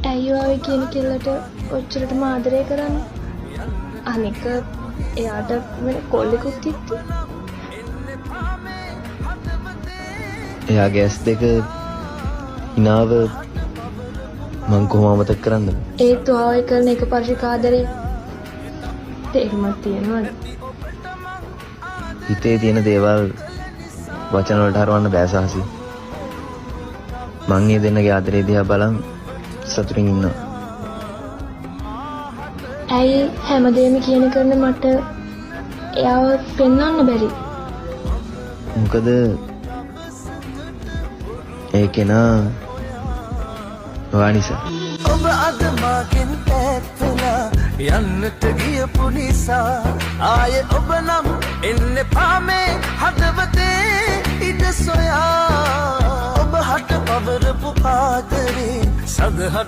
ඇයි ඔය කියන කෙල්ලට ඔච්චරටම ආදරය කරන්නේ? අනික එයාට වෙන කොල්ලෙකුත් ඉත්ති. එයාගේ ඇස් දෙක හිනාව මං කොහොම අමතක කරන්නද? ඒත් ඔය කරන එක පරිශික ආදරේ තේරුමක් තියනවද? හිතේ තියෙන දේවල් වචන වලට හරවන්න බෑ සාහසි. මං මේ දෙන්නගේ ආදරේ දිහා බලන් සතුටින් ඉන්නවා. ඇයි හැමදේම කියන කරන මට එයාව පෙන්වන්න බැරි? මොකද ඒ කෙනා ඔයා නිසා. ඔබ අද මාගෙන් ඈත්ලා යන්නට ගියපු නිසා ආයේ ඔබ නම් එන්න පාමේ හදවතේ ඉඩ සොයා ඔබ හට පවරපු ආදරේ සදහට